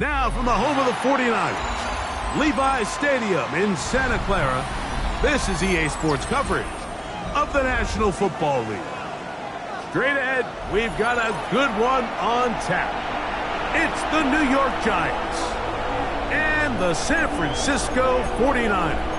Now from the home of the 49ers, Levi's Stadium in Santa Clara, this is EA Sports coverage of the National Football League. Straight ahead, we've got a good one on tap. It's the New York Giants and the San Francisco 49ers.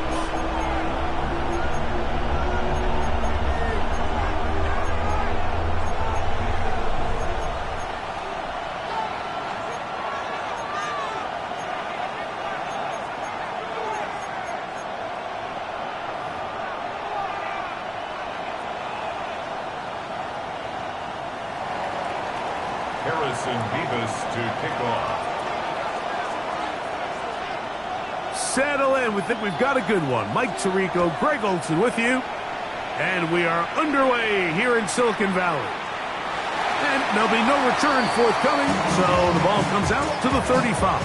Harrison Beavis to kick off. Settle in. We think we've got a good one. Mike Tirico, Greg Olson with you. And we are underway here in Silicon Valley. And there'll be no return forthcoming, so the ball comes out to the 35.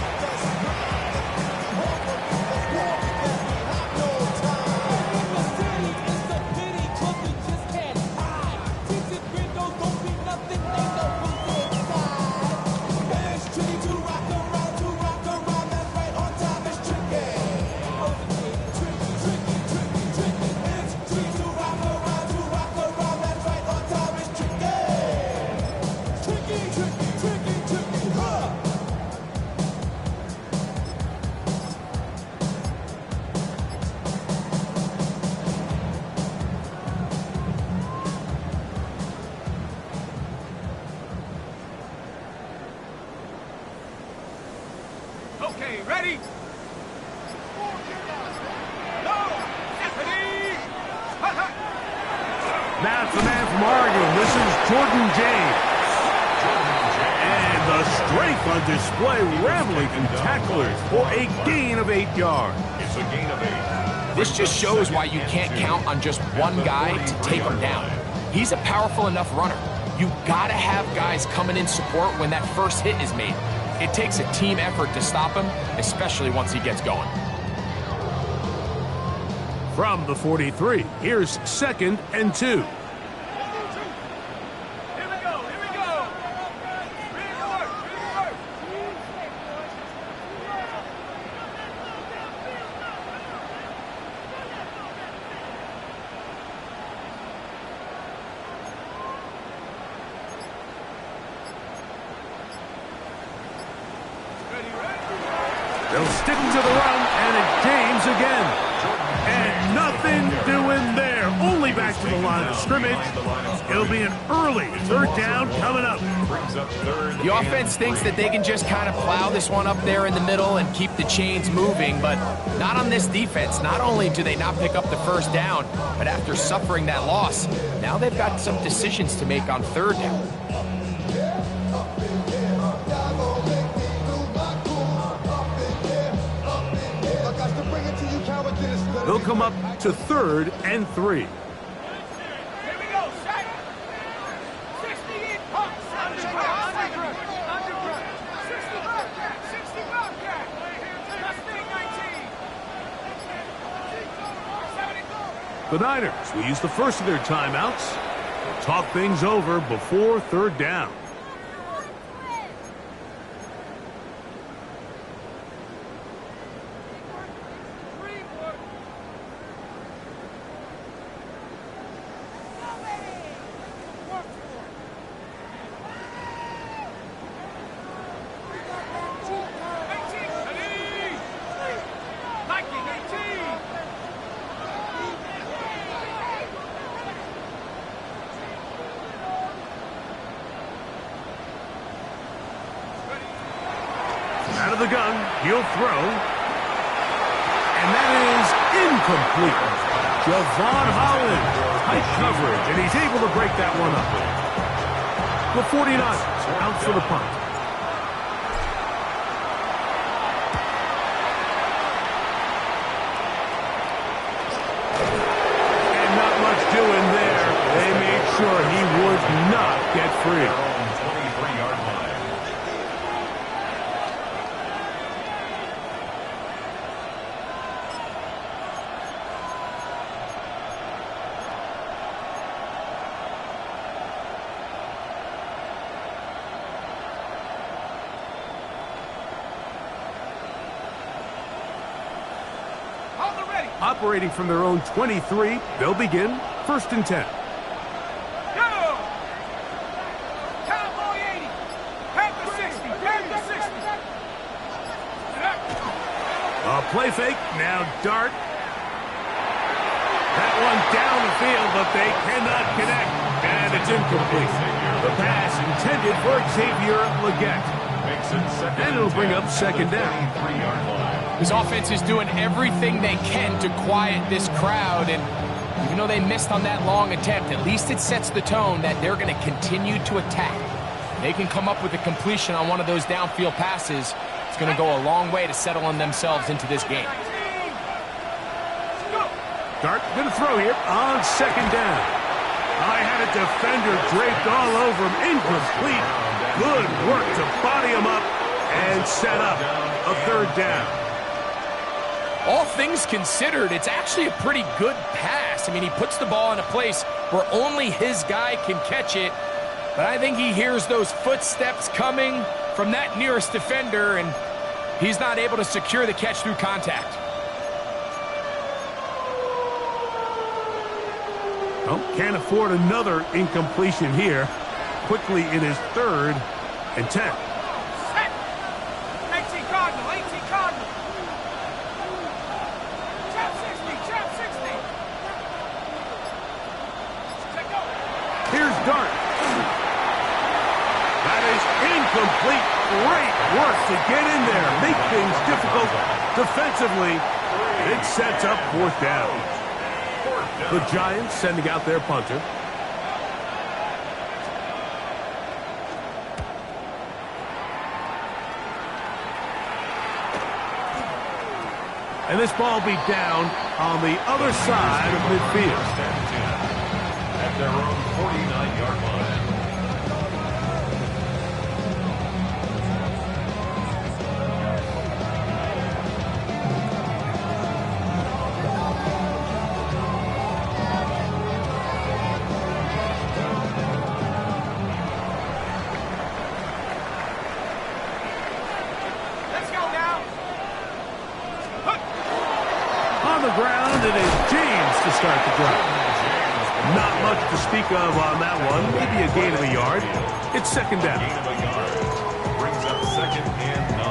Okay, ready? That's the man from Oregon. This is Jordan James. And the strength on display, rambling through tacklers for a gain of 8 yards. It's a gain of 8. This just shows why you can't count on just one guy to take him down. He's a powerful enough runner. You gotta have guys coming in support when that first hit is made. It takes a team effort to stop him, especially once he gets going. From the 43, here's 2nd and 2. They'll stick to the run, and it's James again. And nothing doing there. Only back to the line of scrimmage. It'll be an early 3rd down coming up. The offense thinks that they can just kind of plow this one up there in the middle and keep the chains moving, but not on this defense. Not only do they not pick up the 1st down, but after suffering that loss, now they've got some decisions to make on 3rd down. They'll come up to 3rd and 3. Here we go, set. 60 in, pump. 60 Bobcat. Just 19. The Niners will use the first of their timeouts to talk things over before 3rd down. Out of the gun, he'll throw. And that is incomplete. Javon Holland, tight coverage, and he's able to break that one up. The 49ers out for the punt. And not much doing there. They made sure he would not get free. 23-yard line. Operating from their own 23, they'll begin 1st and 10. Go! Cowboy 80. Pack the 60. Pack the 60. A play fake. Now Dart. That one down the field, but they cannot connect. And it's incomplete. The pass intended for Xavier Legette. And it'll bring up 2nd down. 23-yard line. This offense is doing everything they can to quiet this crowd, and even though they missed on that long attempt, at least it sets the tone that they're going to continue to attack. They can come up with a completion on one of those downfield passes. It's going to go a long way to settling themselves into this game. Dart going to throw here on 2nd down. I had a defender draped all over him. Incomplete. Good work to body him up and set up a 3rd down. All things considered, it's actually a pretty good pass. I mean, he puts the ball in a place where only his guy can catch it. But I think he hears those footsteps coming from that nearest defender, and he's not able to secure the catch through contact. Well, can't afford another incompletion here. Quickly in his 3rd and 10. 18 Cardinal. 18 Cardinal. Chop 60. Chop 60. Check go. Here's Dart. That is incomplete. Great work to get in there. Make things difficult defensively. It sets up 4th down. The Giants sending out their punter. And this ball be down on the other side of midfield. At their own 49-yard line. Let's go now. On the ground, it is James to start the drive. Not much to speak of on that one. Maybe a gain of a yard. It's 2nd down. Gain of a yard. Brings up 2nd and 9.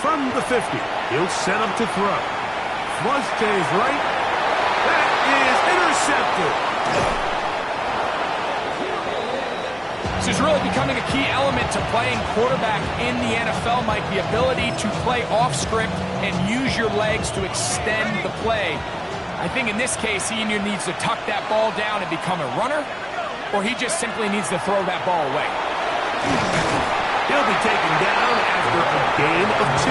From the 50, he'll set up to throw. Flush to his right. That is intercepted. This is really becoming a key element to playing quarterback in the NFL, Mike, the ability to play off script and use your legs to extend the play. I think in this case, he either needs to tuck that ball down and become a runner, or he just simply needs to throw that ball away. He'll be taken down after a gain of 2.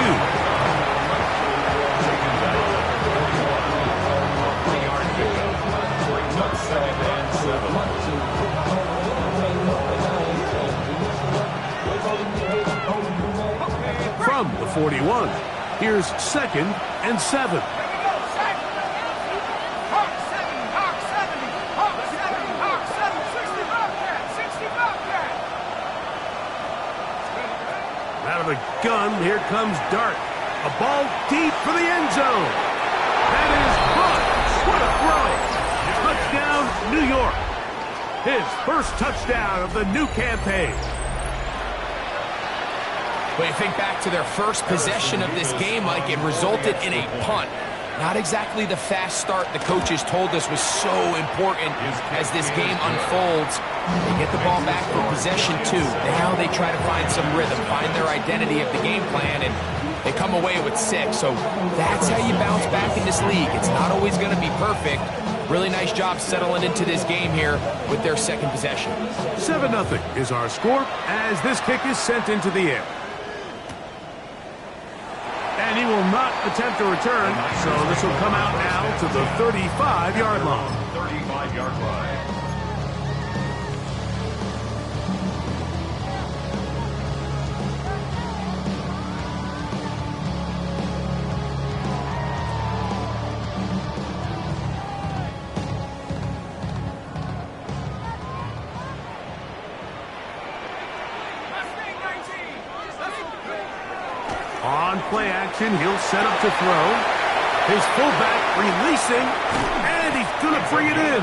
From the 41, here's 2nd and 7. Out of the gun, here comes Dart. A ball deep for the end zone. That is caught. What a throw. Touchdown, New York. His first touchdown of the new campaign. But you think back to their first possession of this game, Mike, it resulted in a punt. Not exactly the fast start the coaches told us was so important as this game unfolds. They get the ball back for possession 2. Now they try to find some rhythm, find their identity of the game plan, and they come away with 6. So that's how you bounce back in this league. It's not always going to be perfect. Really nice job settling into this game here with their second possession. 7-0 is our score as this kick is sent into the air. And he will not attempt a return, so this will come out now to the 35-yard line. 35-yard line. On play action, he'll set up to throw. His fullback releasing, and he's going to bring it in.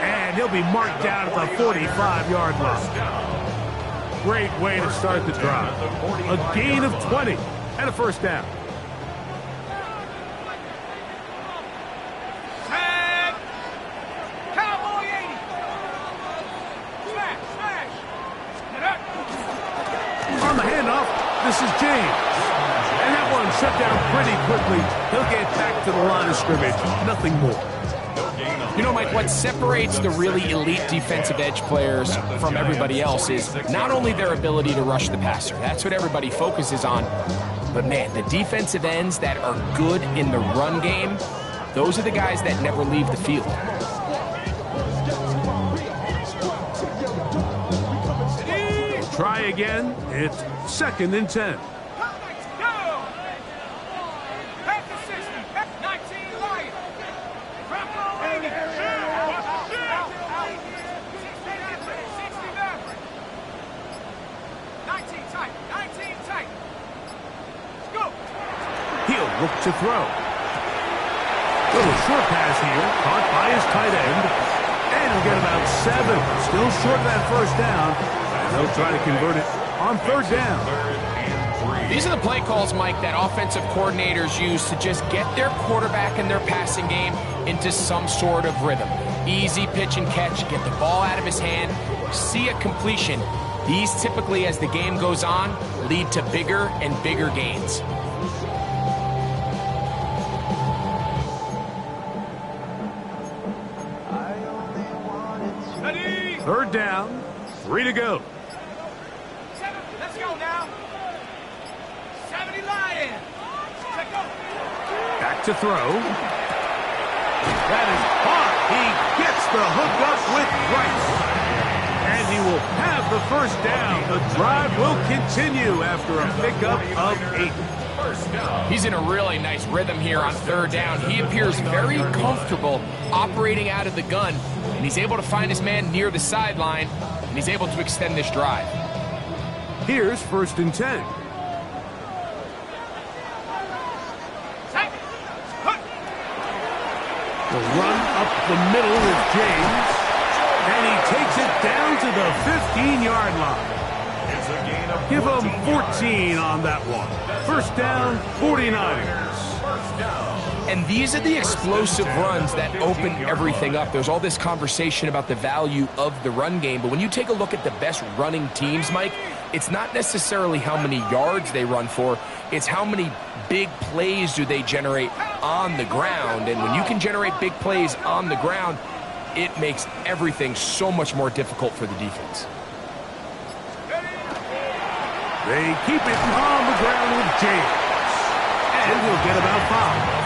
And he'll be marked down at the 45-yard line. Great way to start the drive. A gain of 20 and a first down. Tag. Cowboy 80. Smash, smash. Get up. On the handoff, this is James. And that one shut down pretty quickly. He'll get back to the line of scrimmage. Nothing more. You know, Mike, what separates the really elite defensive edge players from everybody else is not only their ability to rush the passer. That's what everybody focuses on. But, man, the defensive ends that are good in the run game, those are the guys that never leave the field. Try again. It's 2nd and 10. He'll look to throw. Little short pass here, caught by his tight end. And he'll get about 7. Still short of that first down. And they'll try to convert it on 3rd down. These are the play calls, Mike, that offensive coordinators use to just get their quarterback and their passing game into some sort of rhythm. Easy pitch and catch, get the ball out of his hand, see a completion. These typically, as the game goes on, lead to bigger and bigger gains. Third down, 3 to go. 7, let's go now. 70 Lions. Check go. Back to throw. That is caught. He gets the hook up with Rice. And he will have the first down. The drive will continue after a pickup of 8. He's in a really nice rhythm here on 3rd down. He appears very comfortable operating out of the gun, and he's able to find his man near the sideline, and he's able to extend this drive. Here's 1st and 10. The run up the middle with James, and he takes it down to the 15-yard line. Give him 14 on that one. First down, 49ers. And these are the explosive runs that open everything up. There's all this conversation about the value of the run game, but when you take a look at the best running teams, Mike, it's not necessarily how many yards they run for, it's how many big plays do they generate on the ground. And when you can generate big plays on the ground, it makes everything so much more difficult for the defense. They keep it on the ground with James. And he'll get about 5.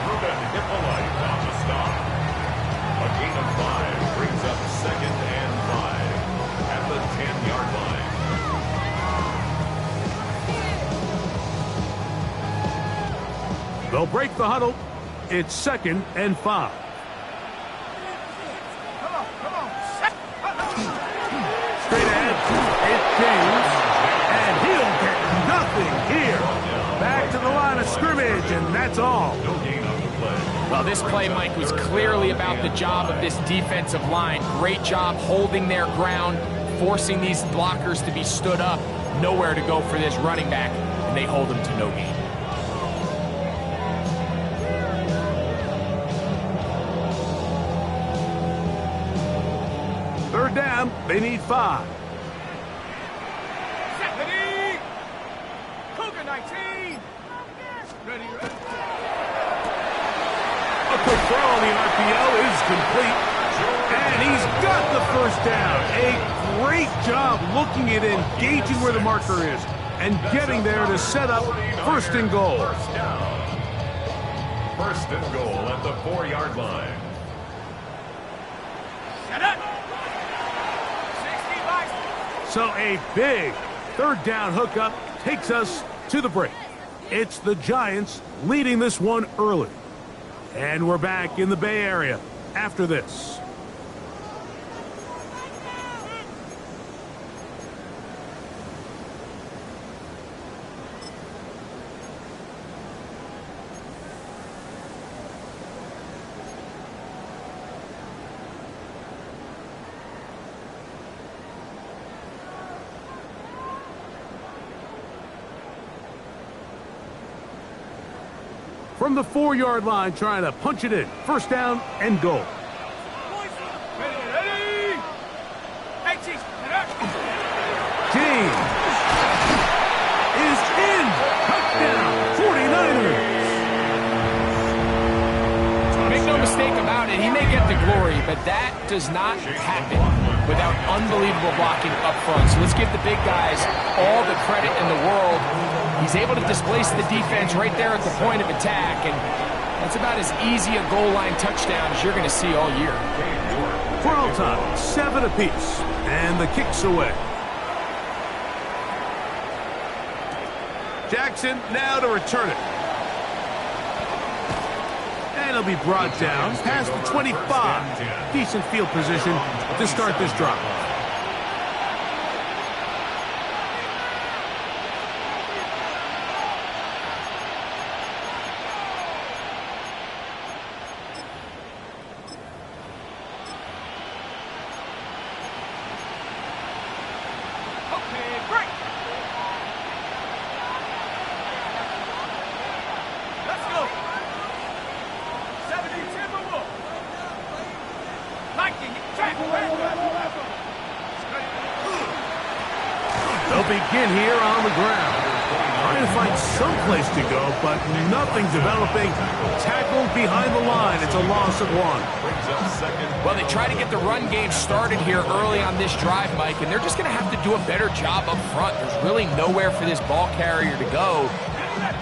Ruben Hippolyte on the stop. A gain of 5 brings up 2nd and 5 at the 10-yard line. They'll break the huddle. It's 2nd and 5. Straight ahead, it's James. And he'll get nothing here. Back to the line of scrimmage, and that's all. No gain on the play. Well, this play, Mike, was clearly about the job of this defensive line. Great job holding their ground, forcing these blockers to be stood up. Nowhere to go for this running back, and they hold him to no gain. Third down, they need 5. Ready. Cougar 19. Ready. A quick throw on the RPO is complete, and he's got the first down. A great job looking at engaging where the marker is and getting there to set up first and goal. First down. First and goal at the 4-yard line. Set up. 60 So a big third down hookup takes us to the break. It's the Giants leading this one early. And we're back in the Bay Area after this. From the 4-yard line, trying to punch it in. First down and goal. Ready. Hey, Chiefs. James is in. Touchdown, 49ers. Make no mistake about it, he may get the glory, but that does not happen without unbelievable blocking up front. So let's give the big guys all the credit in the world. He's able to displace the defense right there at the point of attack, and that's about as easy a goal line touchdown as you're going to see all year. For all time, 7 apiece, and the kick's away. Jackson now to return it. And he'll be brought down past the 25. Decent field position to start this drive. They'll begin here on the ground. Trying to find some place to go, but nothing developing. Tackled behind the line. It's a loss of 1. Well, they try to get the run game started here early on this drive, Mike, and they're just going to have to do a better job up front. There's really nowhere for this ball carrier to go.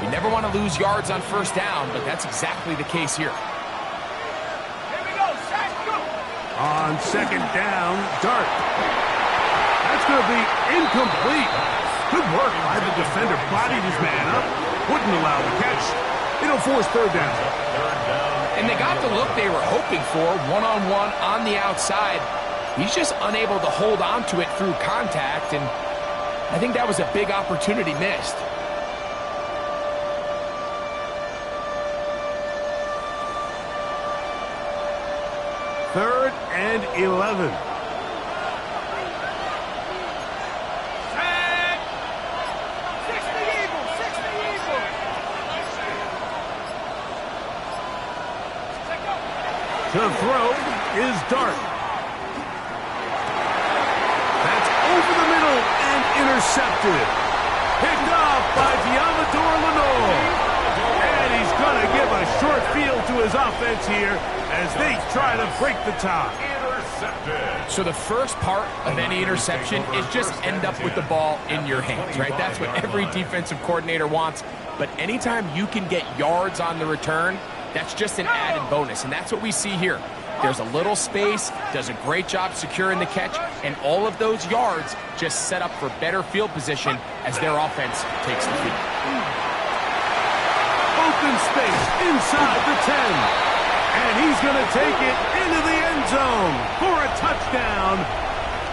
You never want to lose yards on first down, but that's exactly the case here. On second down, Dart. That's going to be incomplete. Good work by the defender. Bodied his man up. Wouldn't allow the catch. It'll force third down. And they got the look they were hoping for, one-on-one on the outside. He's just unable to hold on to it through contact, and I think that was a big opportunity missed. Third and 11. Set. 60 Eagles. 60 Eagles. To throw is Dart. That's over the middle and intercepted. Picked off by Diamador Lenore. And he's going to give a short field to his offense here as they try to break the tie. Intercepted. So the first part of any interception is just end up with the ball in your hands, right? That's what every defensive coordinator wants. But anytime you can get yards on the return, that's just an added bonus, and that's what we see here. There's a little space, does a great job securing the catch, and all of those yards just set up for better field position as their offense takes the field. Open space inside the 10. And he's going to take it into the end zone for a touchdown.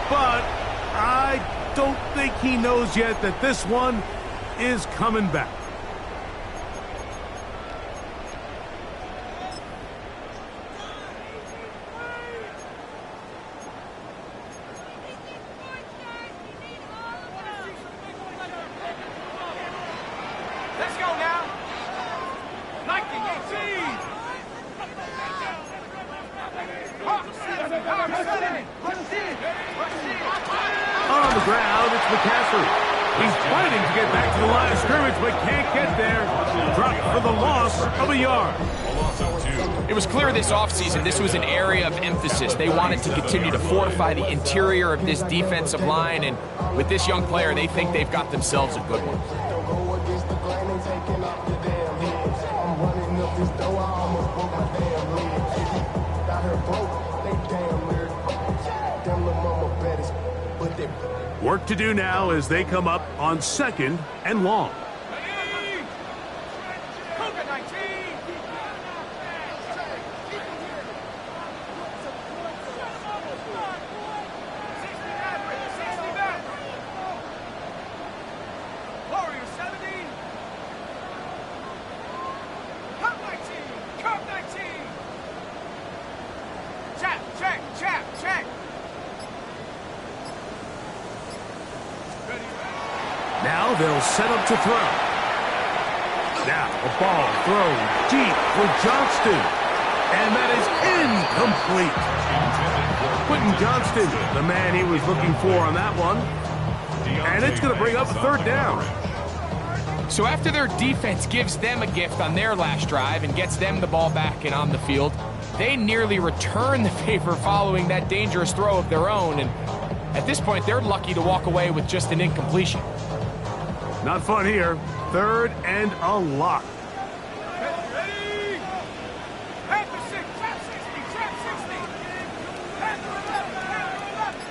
But I don't think he knows yet that this one is coming back. On the ground, it's McCaffrey. He's fighting to get back to the line of scrimmage, but can't get there. Dropped for the loss of a yard. It was clear this offseason this was an area of emphasis. They wanted to continue to fortify the interior of this defensive line, and with this young player, they think they've got themselves a good one. Work to do now as they come up on 2nd and long. Now they'll set up to throw. Now a ball thrown deep for Johnston. And that is incomplete. Quentin Johnston, the man he was looking for on that one. And it's going to bring up a 3rd down. So after their defense gives them a gift on their last drive and gets them the ball back and on the field, they nearly return the favor following that dangerous throw of their own. And at this point, they're lucky to walk away with just an incompletion. Not fun here. 3rd and a lot. Ready? Head to 6, trap 60, trap 60. Head to 11, head to 11.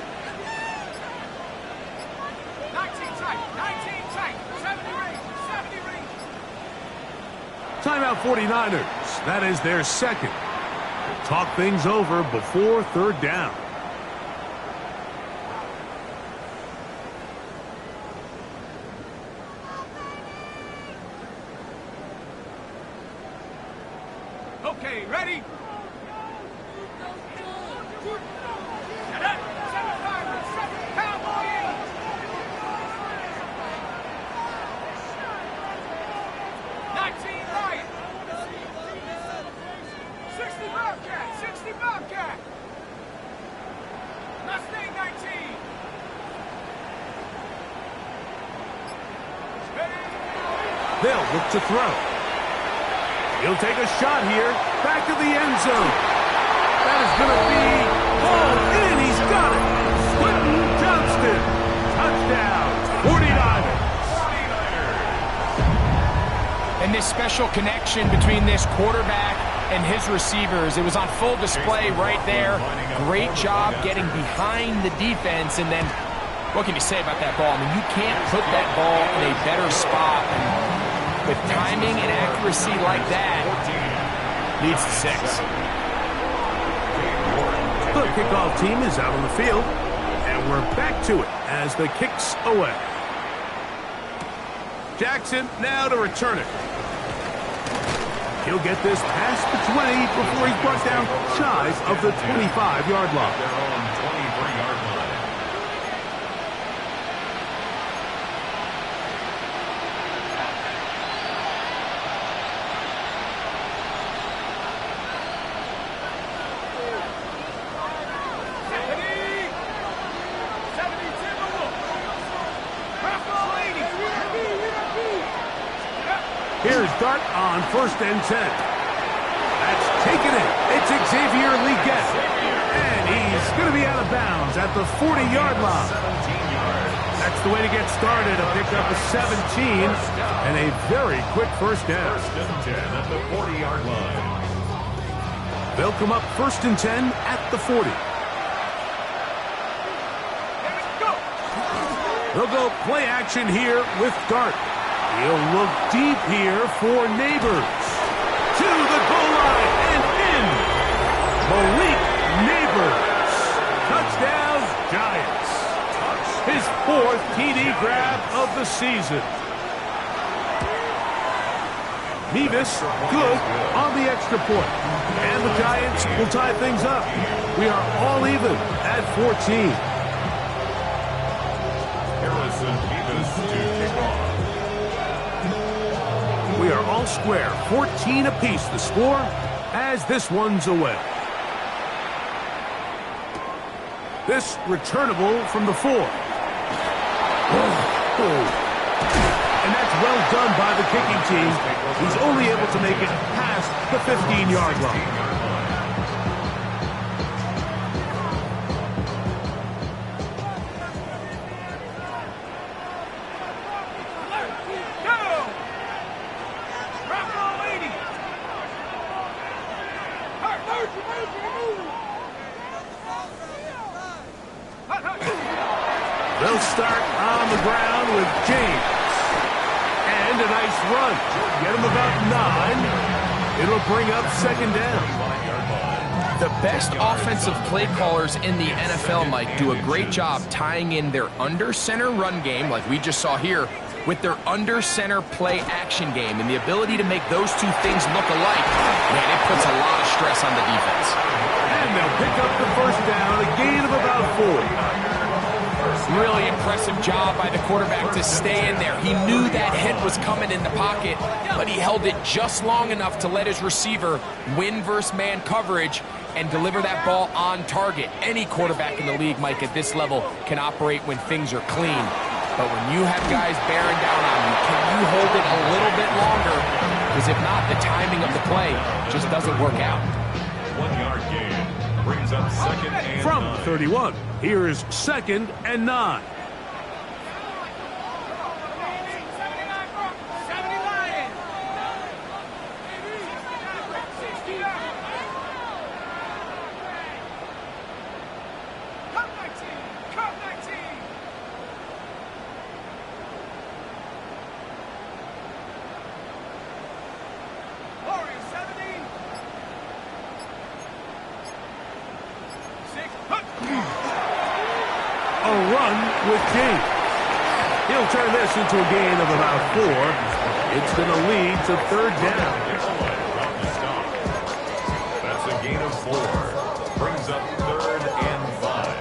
19 tight, 19 tight. 70 range, 70 range. Timeout 49ers. That is their 2nd. Talk things over before 3rd down. Okay, ready? Set up, 7-5, 7 Cowboy 19 right. 60 Bobcat, 60 Bobcat. Mustang 19. They'll look to throw. He'll take a shot here. Back to the end zone. That is going to be hauled in. He's got it. Quentin Johnston. Touchdown. 49ers. And this special connection between this quarterback and his receivers, it was on full display right there. Great job getting behind the defense. And then, what can you say about that ball? I mean, you can't put that ball in a better spot. With timing and accuracy like that, leads to 6. The kickoff team is out on the field, and we're back to it as the kick's away. Jackson now to return it. He'll get this past the 20 before he's brought down shy of the 25-yard line. They're on 23-yard line. Here's Dart on 1st and 10. That's taken it. It's Xavier Legette. And he's going to be out of bounds at the 40-yard line. That's the way to get started. A pick up a 17 and a very quick 1st down. 1st and 10 at the 40-yard line. They'll come up 1st and 10 at the 40. They'll go play action here with Dart. He'll look deep here for Neighbors. To the goal line and in. Malik Neighbors. Touchdown, Giants. His 4th TD grab of the season. Nevis, good on the extra point. And the Giants will tie things up. We are all even at 14. Harrison Nevis to kick off. We are all square, 14 apiece the score as this one's away. This returnable from the 4. And that's well done by the kicking team. He's only able to make it past the 15-yard line. They'll start on the ground with James. And a nice run. Get him about 9. It'll bring up second down. The best offensive play callers in the NFL, Mike, do a great job tying in their under-center run game, like we just saw here, with their under-center play action game. And the ability to make those two things look alike, man, it puts a lot of stress on the defense. And they'll pick up the first down, a gain of about 4. Really impressive job by the quarterback to stay in there. He knew that hit was coming in the pocket, but he held it just long enough to let his receiver win versus man coverage and deliver that ball on target. Any quarterback in the league, Mike, at this level can operate when things are clean. But when you have guys bearing down on you, can you hold it a little bit longer? Because if not, the timing of the play just doesn't work out. 1 yard gain brings up second and From 9. 31, here is second and 9. A run with James. He'll turn this into a gain of about 4. It's going to lead to third down. That's a gain of 4. Brings up third and 5.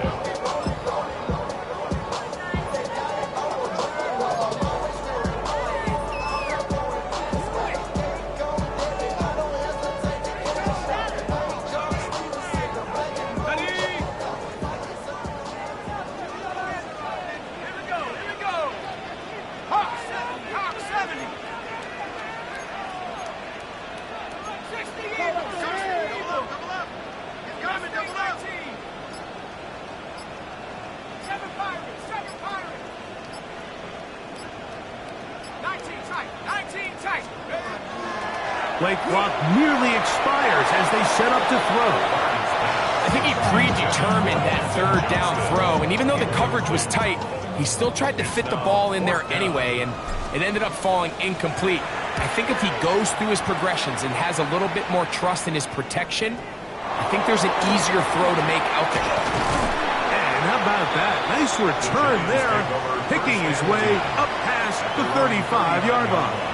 Play clock nearly expires as they set up to throw. I think he predetermined that third down throw, and even though the coverage was tight, he still tried to fit the ball in there anyway, and it ended up falling incomplete. I think if he goes through his progressions and has a little bit more trust in his protection, I think there's an easier throw to make out there. And how about that? Nice return there, picking his way up past the 35-yard line.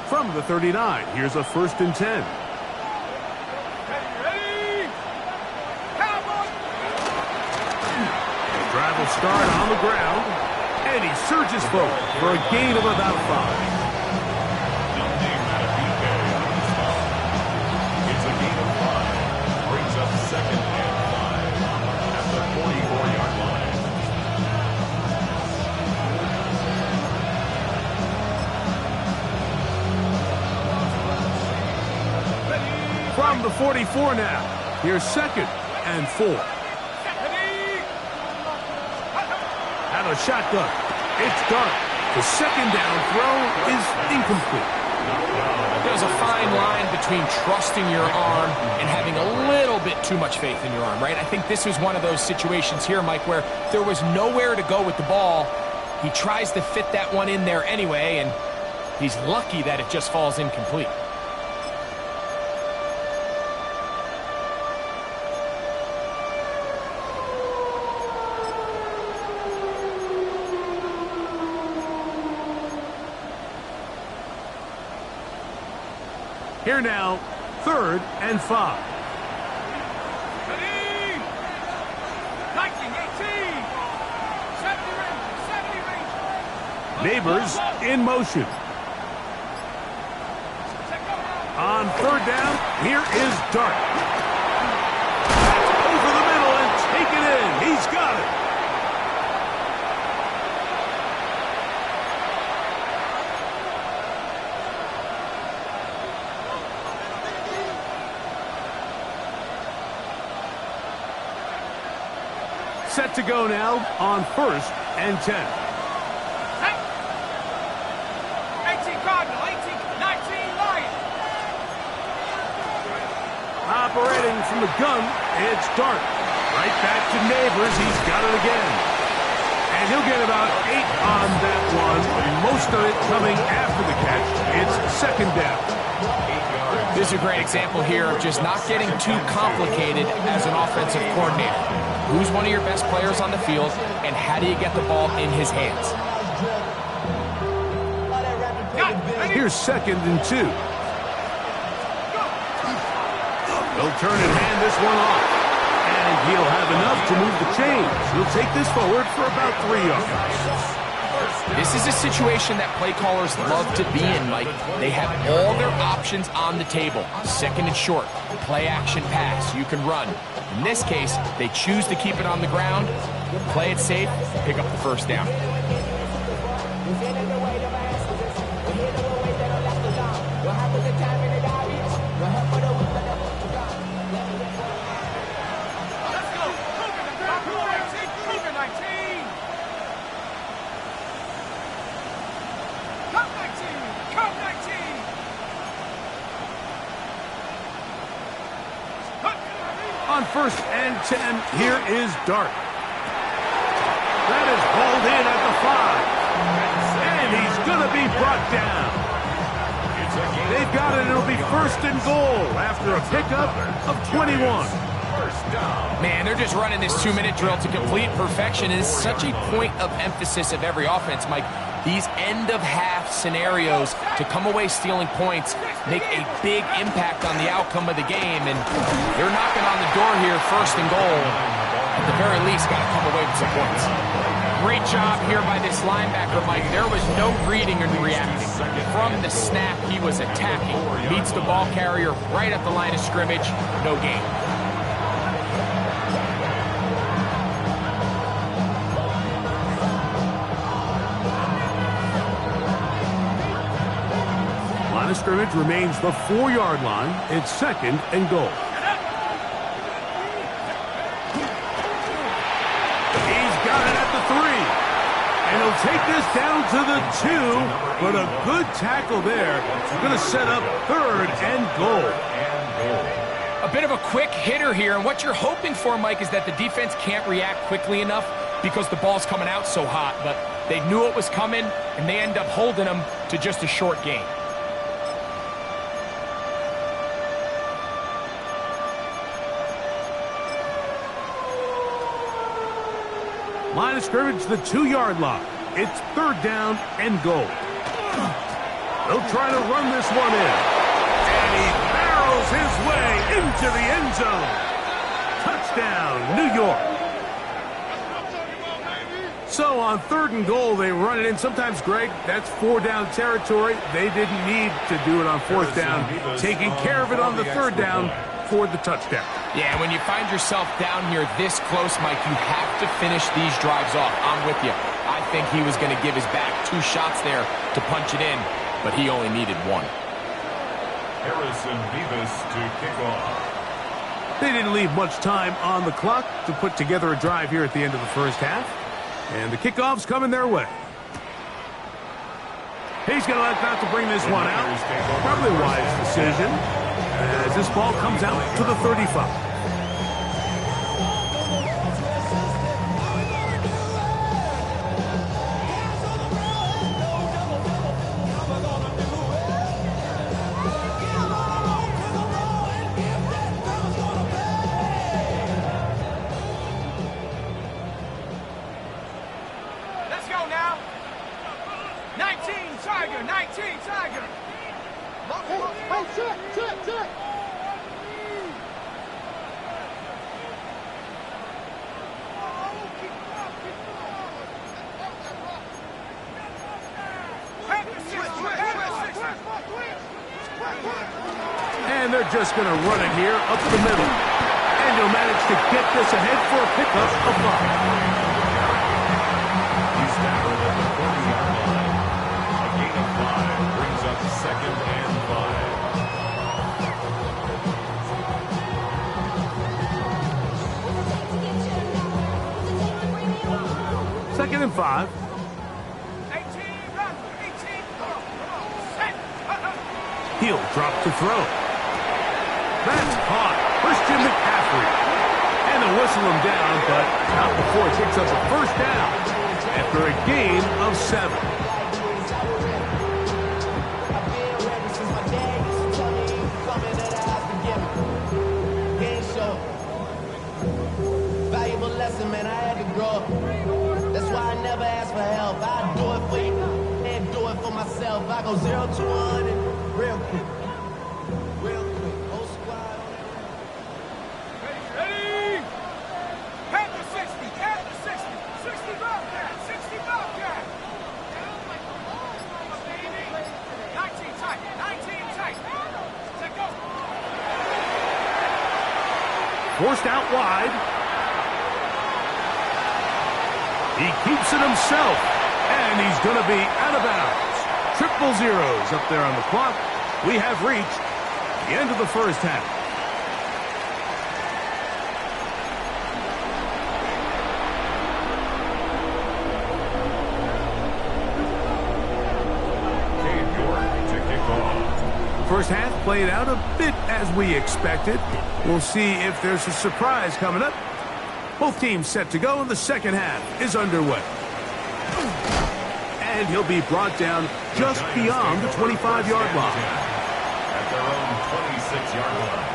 From the 39, here's a first and 10. The drive will start on the ground, and he surges forward for a gain of about 5. It's a gain of 5. Brings up second and 5 at the 44-yard line. From the 44 now, here's second and 4. Out of shotgun. It's done. The second down throw is incomplete. There's a fine line between trusting your arm and having a little bit too much faith in your arm, right? I think this was one of those situations here, Mike, where there was nowhere to go with the ball. He tries to fit that one in there anyway, and he's lucky that it just falls incomplete. Here now, third and 5. Ready? 19, 18. Neighbors in motion. On third down, here is Dart. That's over the middle and taken in. He's got it. Set to go now on 1st and 10. 18 Cardinal, 19 Lion. Operating from the gun, it's Dart. Right back to Neighbors. He's got it again. And he'll get about 8 on that one. Most of it coming after the catch. It's second down. This is a great example here of just not getting too complicated as an offensive coordinator. Who's one of your best players on the field, and how do you get the ball in his hands? Here's 2nd and 2. He'll turn and hand this one off. And he'll have enough to move the chains. He'll take this forward for about 3 yards. This is a situation that play callers love to be in, Mike. They have all their options on the table. 2nd and short, play action pass, you can run. In this case, they choose to keep it on the ground, play it safe, pick up the first down. On 1st and 10, here is Dart. That is hauled in at the 5. And he's going to be brought down. They've got it. It'll be 1st and goal after a pickup of 21. Man, they're just running this 2-minute drill to complete perfection. It is such a point of emphasis of every offense, Mike. These end-of-half scenarios to come away stealing points make a big impact on the outcome of the game, and they're knocking on the door here, 1st and goal. At the very least, got to come away with some points. Great job here by this linebacker, Mike. There was no reading and reacting. From the snap, he was attacking. Meets the ball carrier right at the line of scrimmage. No gain. Line of scrimmage remains the 4-yard line. It's 2nd and goal. He's got it at the 3. And he'll take this down to the 2. But a good tackle there. Going to set up 3rd and goal. A bit of a quick hitter here, and what you're hoping for, Mike, is that the defense can't react quickly enough because the ball's coming out so hot. But they knew it was coming, and they end up holding them to just a short gain. Line of scrimmage, the 2-yard line. It's 3rd down and goal. They'll try to run this one in. And he barrels his way into the end zone. Touchdown, New York. So on 3rd and goal, they run it in. Sometimes, Greg, that's 4-down territory. They didn't need to do it on 4th down. Taking care of it on the 3rd down for the touchdown. Yeah, when you find yourself down here this close, Mike, you have to finish these drives off. I'm with you. I think he was going to give his back 2 shots there to punch it in, but he only needed 1. Harrison Beavis to kick off. They didn't leave much time on the clock to put together a drive here at the end of the 1st half. And the kickoff's coming their way. He's going to let out to bring this one out. Probably a wise decision as this ball comes out to the 35. Let's go now. 19 Tiger, 19 Tiger. Hey, check. And they're just going to run it here up the middle. And he'll manage to get this ahead for a pickup of 5. He's tackled at the 40-yard line. A gain of 5 brings up 2nd and 5. 2nd and 5. 18, run. 18, go. Set. He'll drop to throw. That's caught. Christian McCaffrey. And they'll whistle him down, but not before it picks up a first down after a gain of 7. Valuable lesson, man. I had to grow up. That's why I never ask for help. I do it for you and do it for myself. I go 0 to 100 real quick. Real quick. Whole squad on it. Ready? Head to 60. Head to 60. 60 Bobcat. 60 Bobcat. 19 tight. 19 tight. Let go. Forced out wide. He keeps it himself. And he's going to be out of bounds. Triple zeros up there on the clock. We have reached the end of the first half. Cade York to kick off. First half played out a bit as we expected. We'll see if there's a surprise coming up. Both teams set to go, and the second half is underway. And he'll be brought down just beyond the 25-yard line. At their own 26-yard line.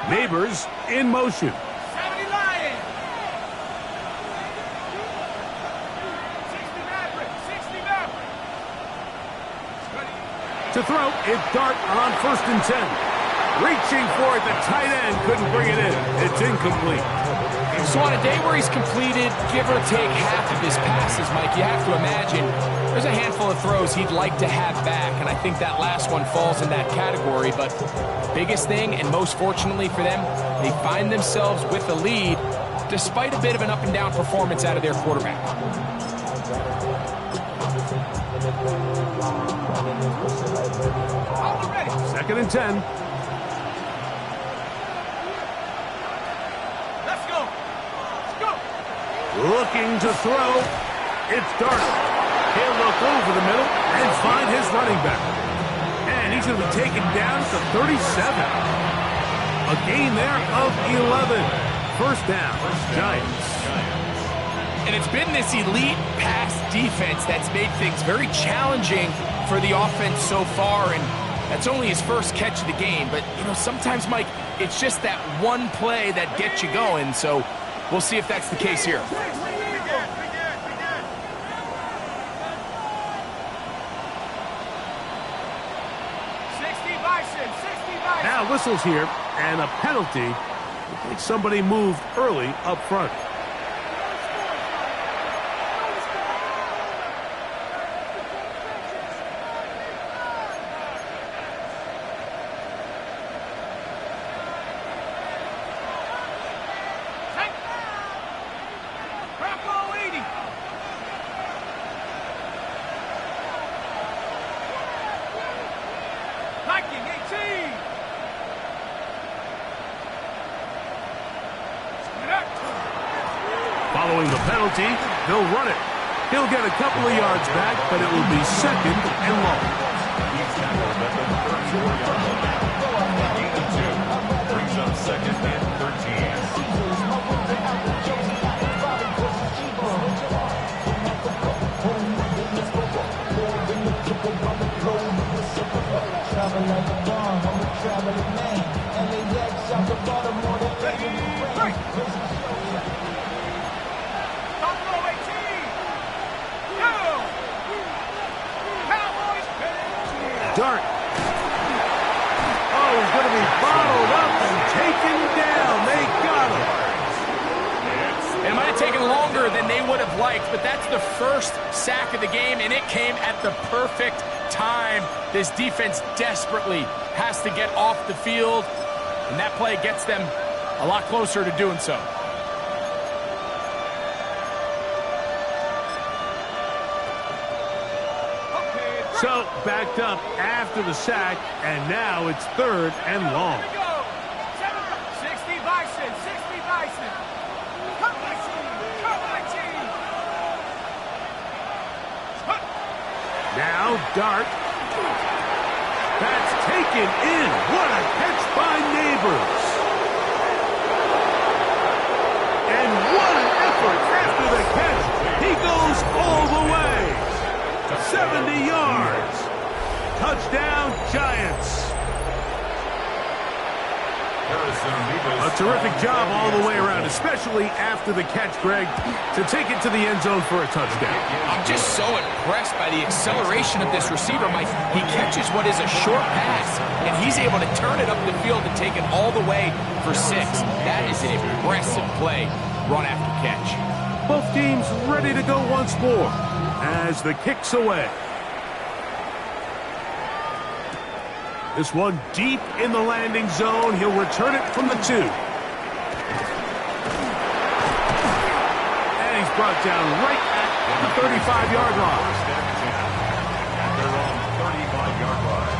Neighbors in motion. 70 Lions. 60 Maverick. 60 Maverick. To throw, it's Dart on 1st and 10. Reaching for it, the tight end couldn't bring it in. It's incomplete. So on a day where he's completed, give or take half of his passes, Mike, you have to imagine there's a handful of throws he'd like to have back, and I think that last one falls in that category. But biggest thing, and most fortunately for them, they find themselves with the lead despite a bit of an up-and-down performance out of their quarterback. Ready. 2nd and 10. Let's go. Let's go. Looking to throw. It's Dart. He'll look over the middle and find his running back. And he's going to be taken down to 37. A gain there of 11. First down, Giants. And it's been this elite pass defense that's made things very challenging for the offense so far, and that's only his first catch of the game. But, you know, sometimes, Mike, it's just that one play that gets you going, so we'll see if that's the case here. Now whistles here, and a penalty. I think somebody moved early up front. Following the penalty, they'll run it. He'll get a couple of yards back, but it will be 2nd and long. He's tackled at the 34-yard line. A gain of 2 brings up 2nd and 13. quicker than they would have liked, but that's the first sack of the game, and it came at the perfect time. This defense desperately has to get off the field, and that play gets them a lot closer to doing so. So, backed up after the sack, and now it's 3rd and long. 60 Bison, 60 Bison. Cut my team, cut my team. Now, Dart. That's taken in. What a catch by Neighbors. And what an effort after the catch. He goes all the way. 70 yards. Touchdown, Giants. A terrific job all the way around, especially after the catch, Greg, to take it to the end zone for a touchdown. I'm just so impressed by the acceleration of this receiver, Mike. He catches what is a short pass, and he's able to turn it up the field and take it all the way for 6. That is an impressive play, run after catch. Both teams ready to go once more as the kick's away. This one deep in the landing zone. He'll return it from the 2. And he's brought down right at the 35-yard line. At their own 35-yard line.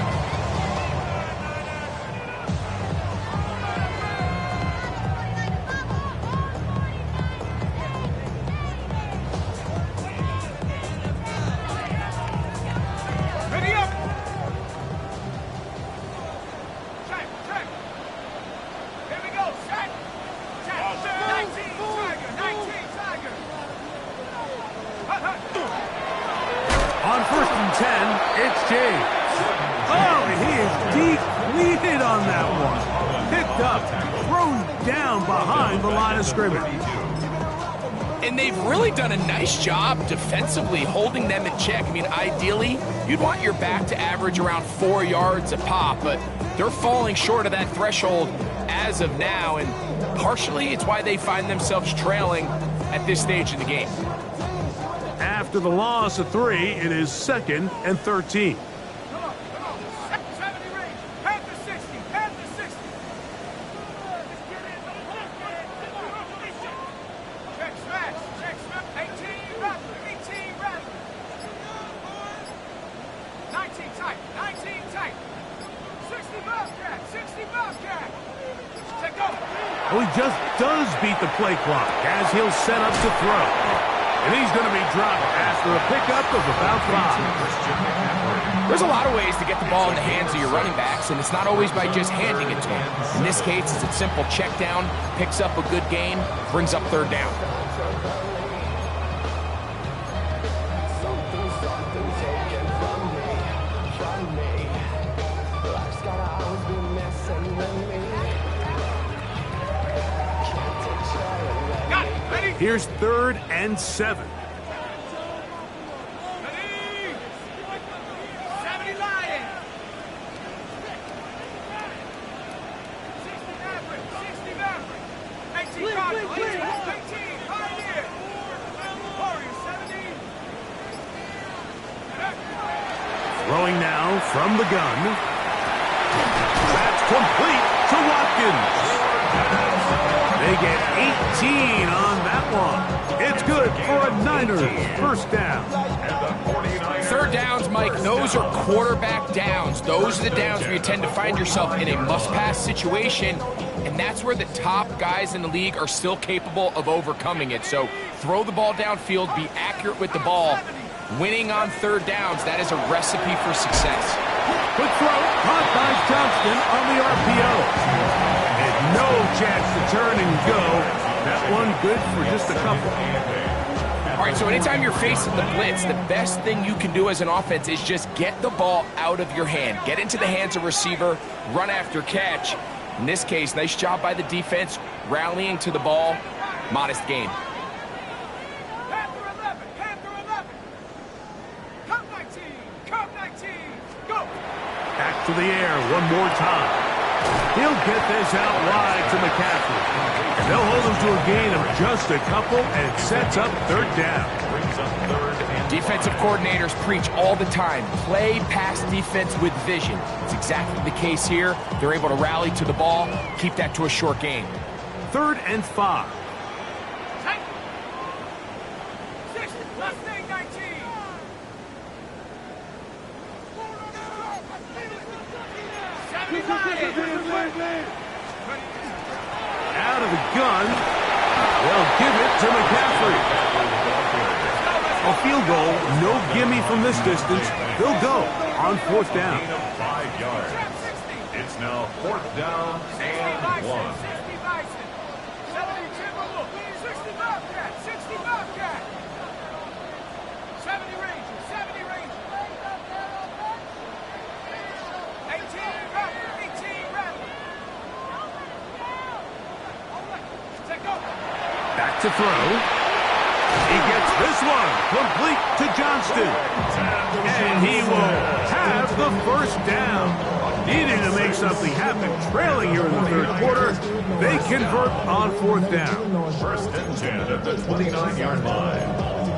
Ready up. Check, check. Here we go, set. Check. 19 Tiger, 19 Tiger. Hut, hut. On 1st and 10, it's James. Oh, he is depleted on that one. Picked up, thrown down behind the line of scrimmage. And they've really done a nice job defensively holding them in check. I mean, ideally, you'd want your back to average around 4 yards a pop, but they're falling short of that threshold as of now, and partially it's why they find themselves trailing at this stage in the game. After the loss of 3, it is 2nd and 13. Come on, come on. 70 range. Panther 60, Panther 60. Check smash, check smash. 18 Rattler, 18 Rattler. 19 tight, 19 tight. 60 Bobcat, 60 Bobcat. Check go. Well, he just does beat the play clock as he'll set up to throw. And he's going to be dropped after a pickup of about 5. There's a lot of ways to get the ball in the hands of your running backs, and it's not always by just handing it to them. In this case, it's a simple check down, picks up a good gain, brings up 3rd down. Got it, ready? Here's 3rd and 7. Ready? 70 Lion. 60 Maverick, 60 Maverick. 18 Cardinal, 18 Pioneer. Warrior 70. Throwing now from the gun. That's complete to Watkins. They get 18 on that one. It's good for a Niners 1st down. And the 49ers. 3rd downs, Mike, those are quarterback downs. Those are the downs where you tend to find yourself in a must-pass situation, and that's where the top guys in the league are still capable of overcoming it. So throw the ball downfield, be accurate with the ball. Winning on 3rd downs, that is a recipe for success. Quick throw, caught by Johnston on the RPO. And no chance to turn and go. That one good for just a couple. All right, so anytime you're facing the blitz, the best thing you can do as an offense is just get the ball out of your hand. Get into the hands of receiver, run after catch. In this case, nice job by the defense, rallying to the ball. Modest gain. Panther 11, Panther 11. Cup 19, Cup 19. Go. Back to the air one more time. He'll get this out wide to McCaffrey. And they'll hold them to a gain of just a couple, and it sets up third down. Brings up third and Defensive coordinators preach all the time, play pass defense with vision. It's exactly the case here. They're able to rally to the ball, keep that to a short gain. 3rd and 5. Tight. 6, Mustang 19. Out of the gun. They'll give it to McCaffrey. A field goal, no gimme from this distance. They'll go on 4th down. gain of 5 yards. It's now 4th down and 1. 60 Bison. 70 Timberwolf. 60 Bobcat. 60 Bobcat. 70 Rangers. 70 Rangers. 18 Rattler. 18 Rattler. Take over. Back to throw. He gets this one complete to Johnston. And he will have the first down. Needing to make something happen, trailing here in the 3rd quarter. They convert on 4th down. 1st and 10 at the 29-yard line.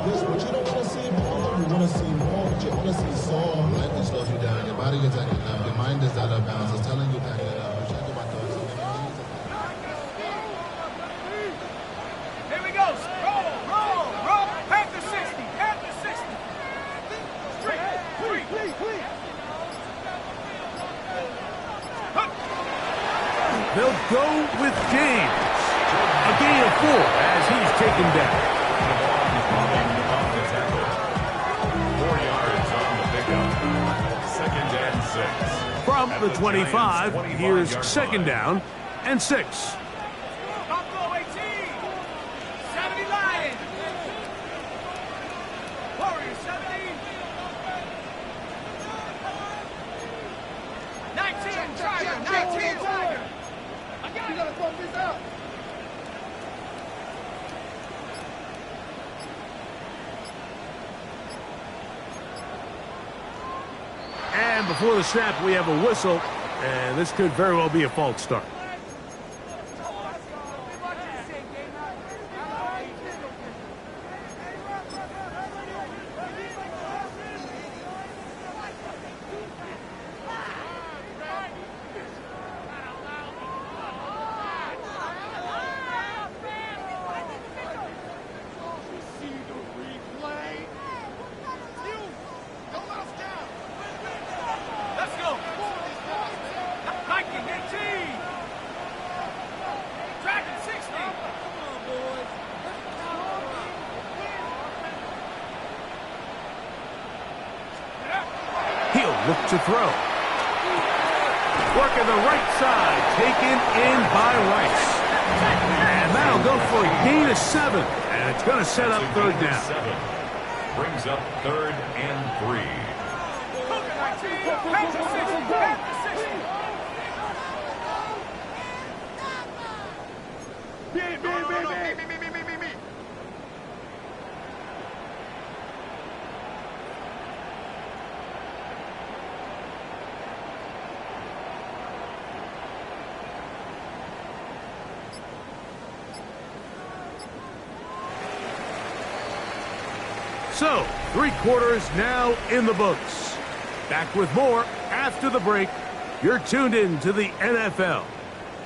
This what you don't want to see more. You want to see more, but you want to see Saul. Life slows you down. Your body is acting up. Your mind is out of bounds. It's telling you back it up. Check my thoughts. Here we go. Roll. Panther 60. Panther 60. Straight. Please. They'll go with James. A gain of 4 as he's taken down. 4 yards on the pickup. 2nd and 6. From At the 25, 25 here's yard 2nd line. down and 6. Buffalo 18. 70 Lions. Warriors 70. 19 Tiger. 19 Tiger. You gotta throw this out. And before the snap, we have a whistle. And this could very well be a false start. Let's go. Viking 18. Dragon 60. He'll look to throw. Working the right side, taken in by Rice. And that'll go for a gain of 7. And it's going to set up 3rd down. 7. Brings up 3rd and 3. Cougar 19. Panther 60. Panther 60. So, 3 quarters now in the books. Back with more after the break. You're tuned in to the NFL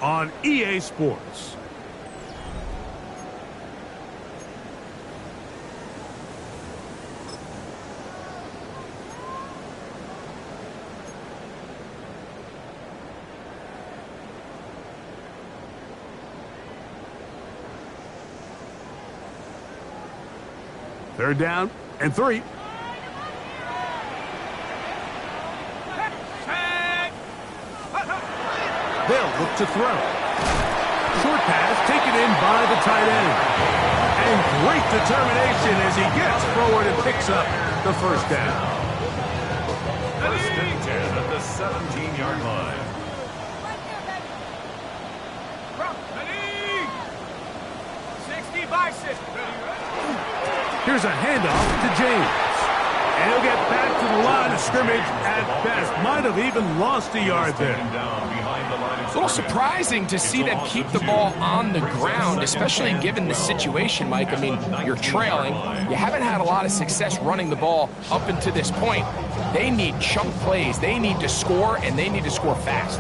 on EA Sports. Third down and 3. They'll look to throw. Short pass taken in by the tight end. And great determination as he gets forward and picks up the first down. 1st and 10 at the 17-yard line. Ready. 60 Bison. Here's a handoff to James. And he'll get back to the line of scrimmage at best. Might have even lost a yard there. Taken down behind A little surprising to see them keep the ball on the ground, especially given the situation, Mike. I mean, you're trailing. You haven't had a lot of success running the ball up until this point. They need chunk plays. They need to score, and they need to score fast.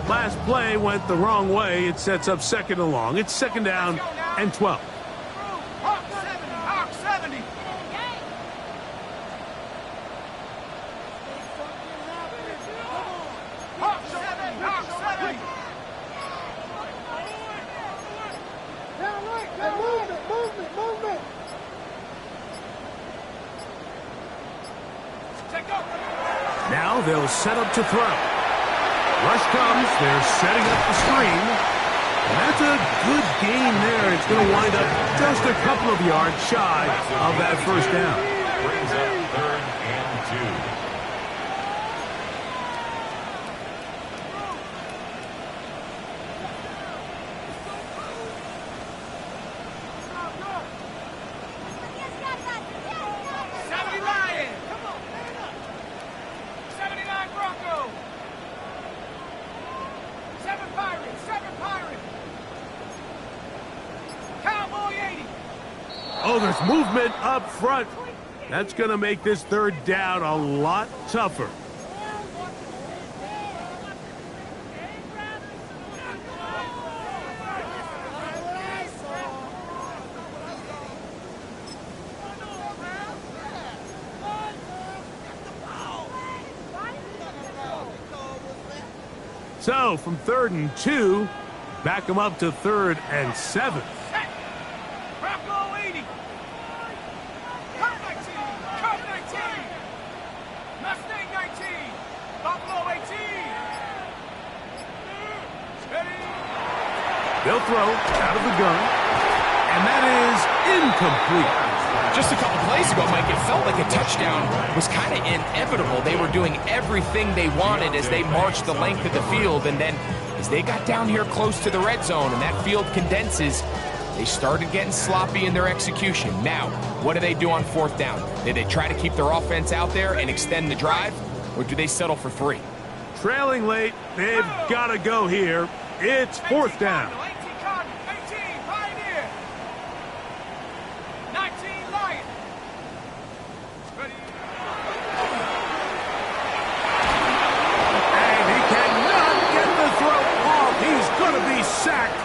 Last play went the wrong way. It sets up second and long. It's second down and 12. Hawk 70. Hawk 70. Hawk 70. Hawk 70. Movement. Take over. Now they'll set up to throw. Rush comes. They're setting up the screen. And that's a good gain there. It's going to wind up just a couple of yards shy of that first down. Brings up third and 2. Oh, there's movement up front. That's going to make this third down a lot tougher. So, from 3rd and 2, back them up to 3rd and 7. Bronco 80. Curve 19. Curve 19. Mustang 19. Buffalo 18. Steady. They'll throw out of the gun, and that is incomplete. Just a couple plays ago, Mike, it felt like a touchdown was kind of inevitable. They were doing everything they wanted as they marched the length of the field, and then as they got down here close to the red zone and that field condenses, they started getting sloppy in their execution. Now, what do they do on 4th down? Do they try to keep their offense out there and extend the drive, or do they settle for 3? Trailing late, they've got to go here. It's 4th down. 18 Cardinal. 18 Pioneer. 19 Lion. Ready. And he cannot get the throw off. He's going to be sacked,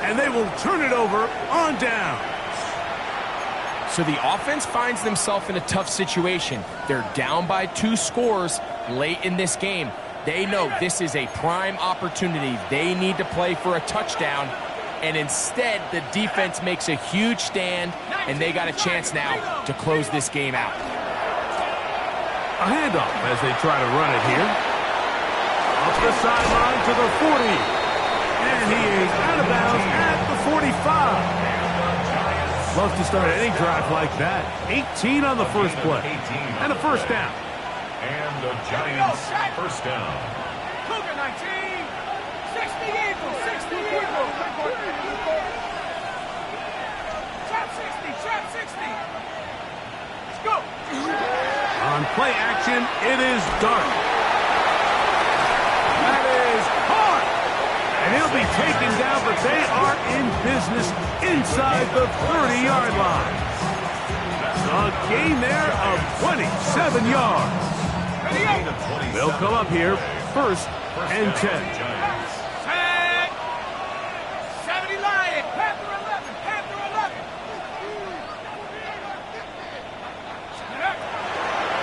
and they will turn it over on down. So the offense finds themselves in a tough situation. They're down by 2 scores late in this game. They know this is a prime opportunity. They need to play for a touchdown, and instead the defense makes a huge stand, and they got a chance now to close this game out. A handoff as they try to run it here. Up the sideline to the 40. And he is out of bounds at the 45. Love to start any drive like that. 18 on the first play. And a first down. And the Giants first down. Cougar 19. 60 Eagles. 60 Eagles. Trap 60. Trap 60. Let's go. On play action, it is Dart. That is hard. And he'll be taken down, but they are in business inside the 30-yard line. A gain there of 27 yards. They'll come up here, 1st and 10. 10. 70 Lion. Panther 11. Panther 11.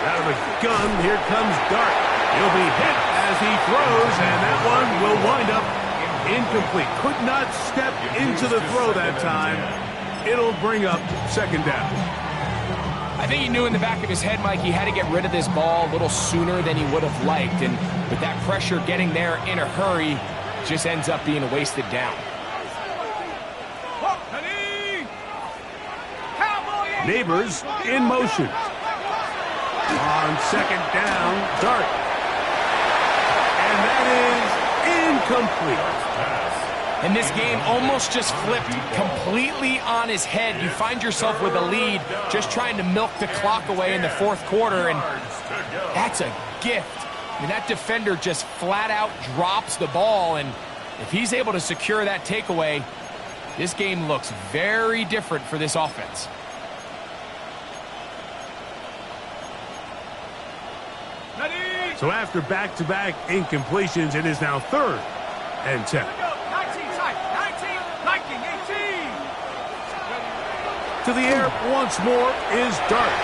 Out of the gun, here comes Dart. He'll be hit as he throws, and that one will wind up incomplete. Could not step into the throw that time. It'll bring up 2nd down. I think he knew in the back of his head, Mike, he had to get rid of this ball a little sooner than he would have liked. And with that pressure getting there in a hurry, just ends up being a wasted down. Neighbors in motion. On 2nd down, Dart. And that is incomplete. And this game almost just flipped completely on his head. You find yourself with a lead, just trying to milk the clock away in the 4th quarter, and that's a gift I mean, that defender just flat out drops the ball, and if he's able to secure that takeaway, this game looks very different for this offense. So after back-to-back incompletions, it is now 3rd and 10. 19 tight, 19, liking 18. To the air once more is Dart.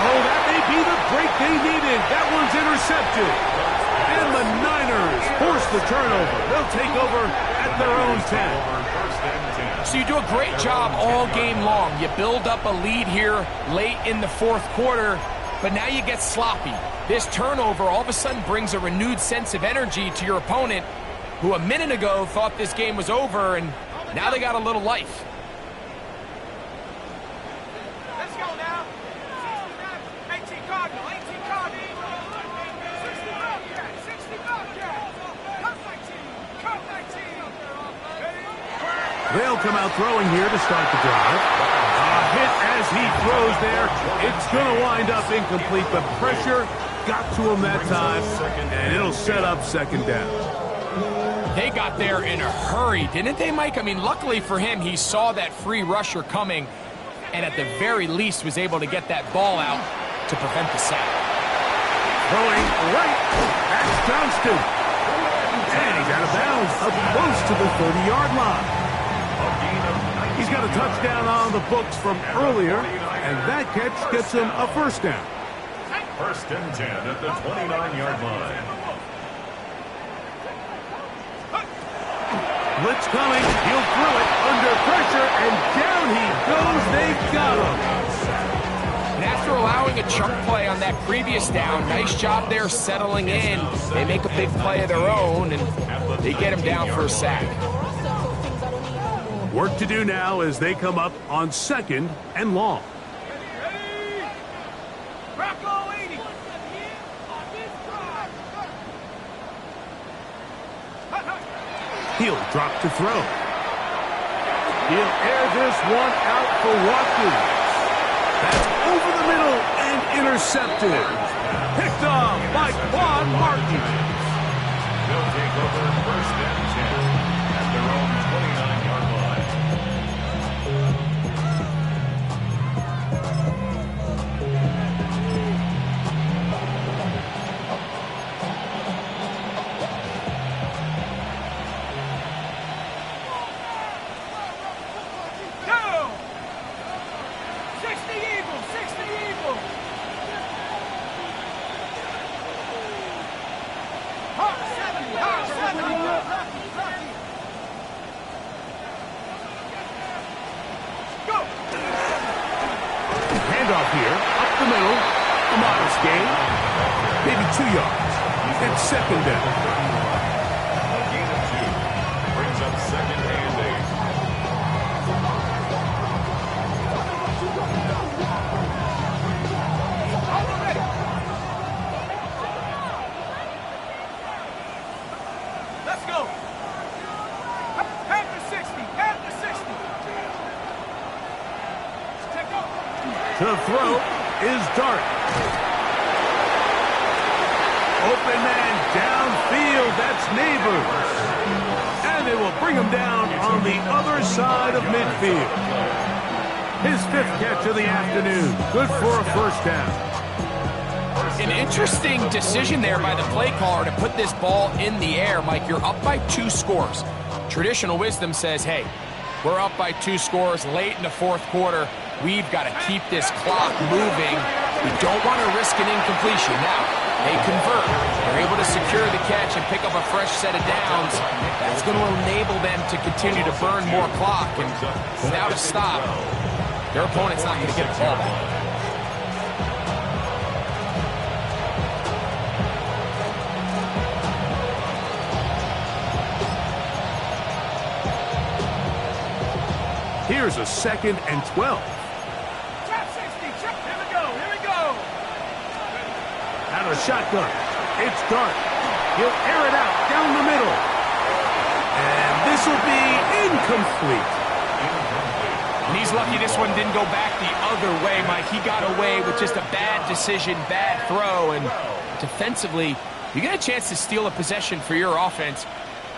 Oh, that may be the break they needed. That one's intercepted. And the Niners force the turnover. They'll take over at their own 10. So you do a great job all game long. You build up a lead here late in the 4th quarter, but now you get sloppy. This turnover all of a sudden brings a renewed sense of energy to your opponent, who a minute ago thought this game was over, and now they got a little life. Let's go now. 18 Cardinal, 18 Cardinal. 60 Bobcat, 60 Bobcat. Cut 19. They'll come out throwing here to start the drive. A hit as he throws there. It's going to wind up incomplete. The pressure got to him that time, and it'll set up 2nd down. They got there in a hurry, didn't they, Mike? I mean, luckily for him, he saw that free rusher coming, and at the very least was able to get that ball out to prevent the sack. Throwing right. That's Johnston. And he's out of bounds up close to the 30-yard line. He's got a touchdown on the books from earlier, and that catch gets him a 1st down. 1st and 10 at the 29-yard line. Blitz coming. He'll throw it under pressure, and down he goes. They got him. And after allowing a chunk play on that previous down, nice job there settling in. They make a big play of their own, and they get him down for a sack. Work to do now as they come up on 2nd and long. Rocco 80. He'll drop to throw. He'll air this one out for Watkins. That's over the middle and intercepted. Picked off by Quan Martin. They'll take over 1st and 10 at their own 29-yard line. Go! 60 Eagles, 60 Eagles. Hard 70, hard 70. Go! Handoff here, up the middle. A modest gain. Maybe 2 yards. And 2nd down. A gain of 2 brings up 2nd and 8. Let's go. Half the 60, half the 60. Take off. To throw is Dart. Open man downfield. That's Neighbors. And they will bring him down on the other side of midfield. His 5th catch of the afternoon. Good for a 1st down. An interesting decision there by the play caller to put this ball in the air. Mike, you're up by 2 scores. Traditional wisdom says, hey, we're up by 2 scores late in the 4th quarter. We've got to keep this clock moving. We don't want to risk an incompletion. Now, they convert. They're able to secure the catch and pick up a fresh set of downs. That's going to enable them to continue to burn more clock. And without a stop, their opponent's not going to get the ball back. Here's a 2nd and 12. Trap 60, trap. Here we go, here we go. Out of shotgun. It's Dart. He'll air it out down the middle. And this will be incomplete. And he's lucky this one didn't go back the other way, Mike. He got away with just a bad decision, bad throw, and defensively, you get a chance to steal a possession for your offense,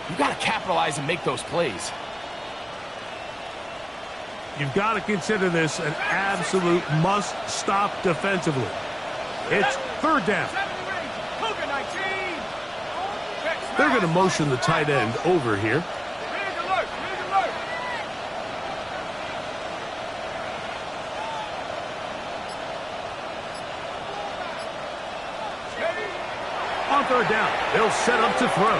you've got to capitalize and make those plays. You've got to consider this an absolute must-stop defensively. It's third down. They're going to motion the tight end over here. On third down, they'll set up to throw.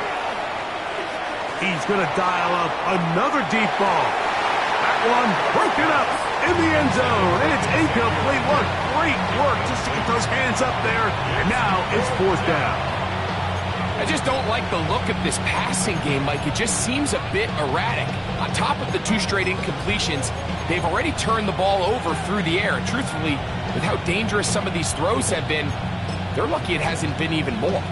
He's going to dial up another deep ball. That one broken up in the end zone, and it's incomplete. What great work just to get those hands up there, and now it's fourth down. I just don't like the look of this passing game, Mike. It just seems a bit erratic. On top of the 2 straight incompletions, they've already turned the ball over through the air. And truthfully, with how dangerous some of these throws have been, they're lucky it hasn't been even more.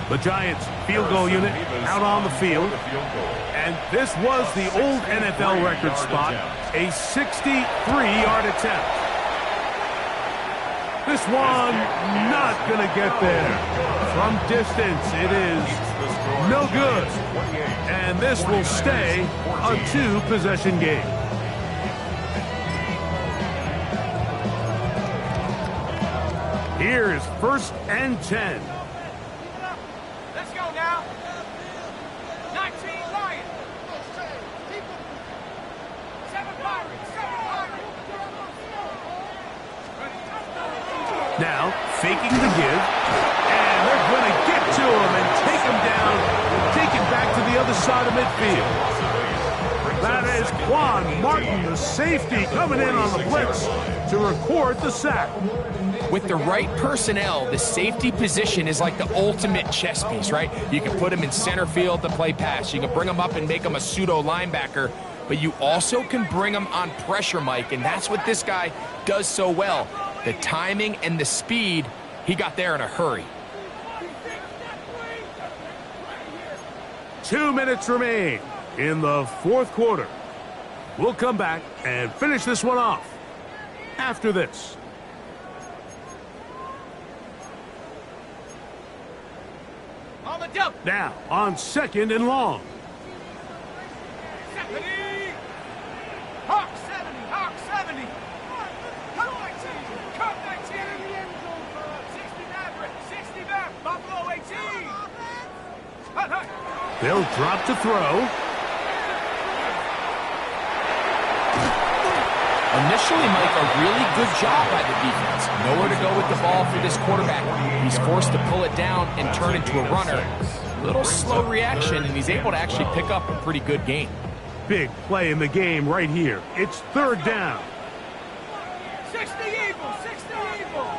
The Giants field goal unit out on the field. And this was the old NFL record spot, a 63-yard attempt. This one not going to get there. From distance, it is no good. And this will stay a 2-possession game. Here is 1st and 10. Let's go now. 19 Lions. 7 Pirates. 7 Pirates. Now, faking the give. And they're going to get to him and take him down and take him back to the other side of midfield. That is Quan Martin, the safety, coming in on the blitz to record the sack. With the right personnel, the safety position is like the ultimate chess piece, right? You can put him in center field to play pass. You can bring him up and make him a pseudo linebacker, but you also can bring him on pressure, Mike, and that's what this guy does so well. The timing and the speed, he got there in a hurry. 2 minutes remain in the fourth quarter. We'll come back and finish this one off after this. On the dump. Now, on 2nd and long. 70. Hawk 70. Hawk 70. Cut 19. Cut 19. 60 Maverick. 60 Maverick. Buffalo 18. Hut, hut. They'll drop to throw. Initially, Mike, a really good job by the defense. Nowhere to go with the ball for this quarterback. He's forced to pull it down and turn into a runner. Little slow reaction, and he's able to actually pick up a pretty good gain. Big play in the game right here. It's third down. 60 Eagles. 60 Eagles.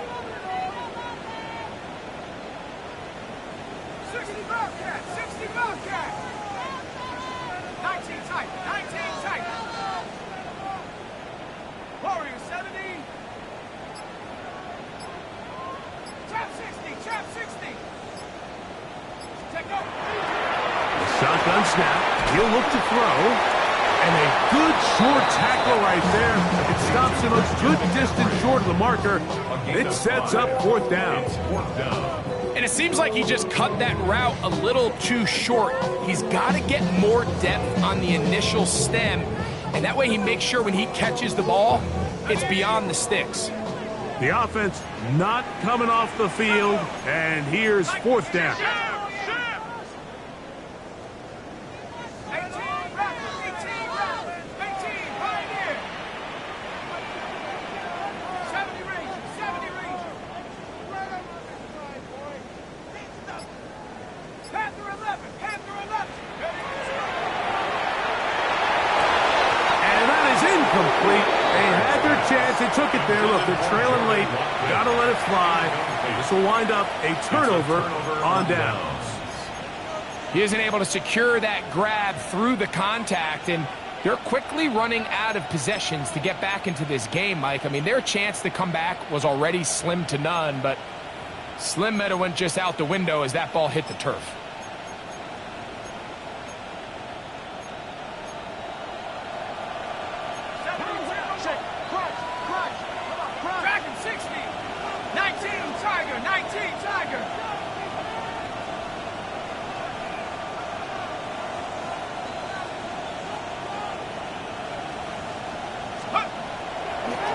60 Bobcats. 60 Bobcats. 19 tight. 19 tight. Warriors 70. Trap 60. Trap 60. Take over. The shotgun snap. He'll look to throw. And a good short tackle right there. It stops him a good distance short of the marker. It sets up fourth down. And it seems like he just cut that route a little too short. He's got to get more depth on the initial stem. And that way he makes sure when he catches the ball, it's beyond the sticks. The offense not coming off the field. And here's fourth down. 'They took it there. Look, they're trailing late. Got to let it fly. This will wind up a turnover on downs. He isn't able to secure that grab through the contact, and they're quickly running out of possessions to get back into this game, Mike. I mean, their chance to come back was already slim to none, but slim might have went just out the window as that ball hit the turf. Tiger. 19, Tiger.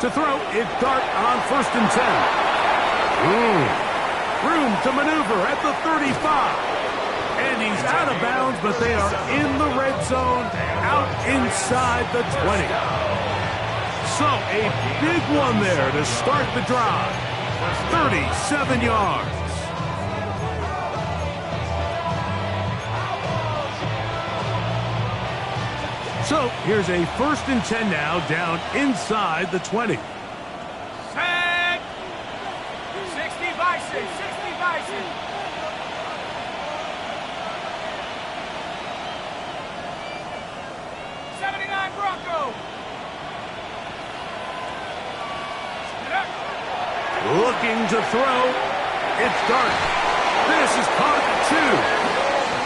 To throw, it's Dart on 1st and 10. Room to maneuver at the 35. And he's out of bounds, but they are in the red zone, out inside the 20. So a big one there to start the drive. 37 yards. So here's a 1st and 10 now, down inside the 20. Set. 60 Bison. 60 Bison. Bronco. Looking to throw. It's Dart. This is caught at 2.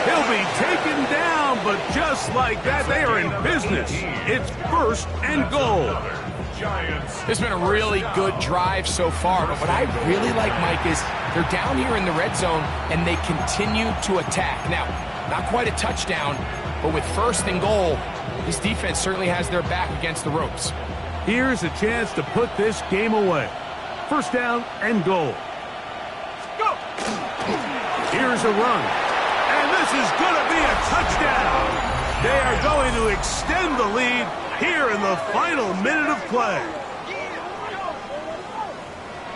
He'll be taken down, but just like that, they are in business. It's 1st and goal. It's been a really good drive so far, but what I really like, Mike, is they're down here in the red zone, and they continue to attack. Now, not quite a touchdown, but with 1st and goal, this defense certainly has their back against the ropes. Here's a chance to put this game away. 1st down and goal. Go! Here's a run. And this is going to be a touchdown. They are going to extend the lead here in the final minute of play.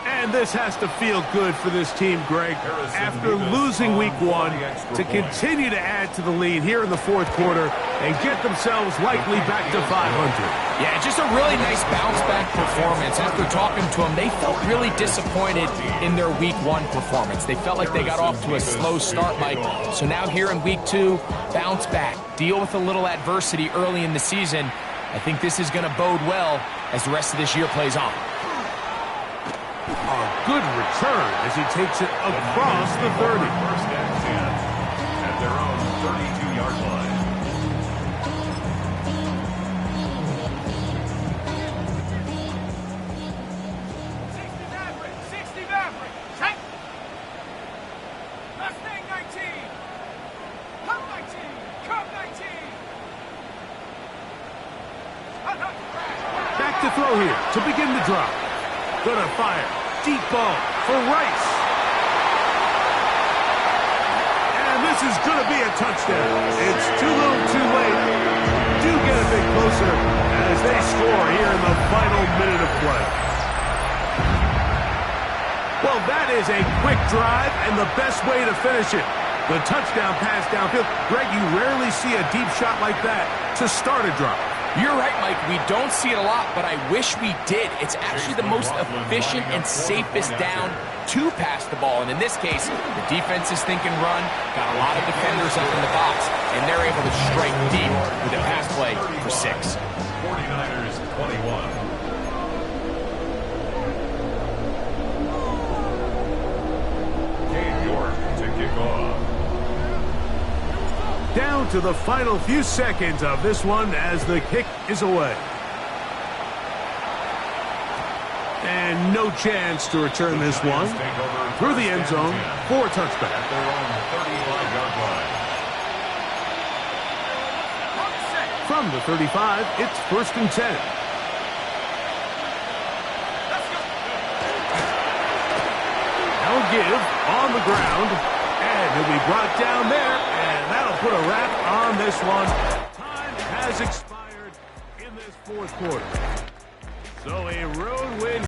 And this has to feel good for this team, Greg, after losing week 1, to continue to add to the lead here in the 4th quarter and get themselves likely back to 500. Yeah, just a really nice bounce-back performance. After talking to them, they felt really disappointed in their week 1 performance. They felt like they got off to a slow start, Mike. So now here in week 2, bounce back, deal with a little adversity early in the season. I think this is going to bode well as the rest of this year plays on. A good return as he takes it across the 30. 1st and 10 at their own 32-yard line. Back to throw here to begin the drive. Gonna fire. Deep ball for Rice. And this is going to be a touchdown. It's too little too late. Do get a bit closer as they score here in the final minute of play. Well, that is a quick drive and the best way to finish it. The touchdown pass downfield. Greg, you rarely see a deep shot like that to start a drive. You're right, Mike. We don't see it a lot, but I wish we did. It's actually the most efficient and safest down to pass the ball. And in this case, the defense is thinking run, got a lot of defenders up in the box, and they're able to strike deep with a pass play for 6. 49ers 21. To kick off. Down to the final few seconds of this one as the kick is away. And no chance to return this one through the end zone for a touchback. At their own 35-yard line. From the 35, it's 1st and 10. Now give on the ground, and he'll be brought down there, and that'll put a wrap on this one. Time has expired in this 4th quarter. So a road win.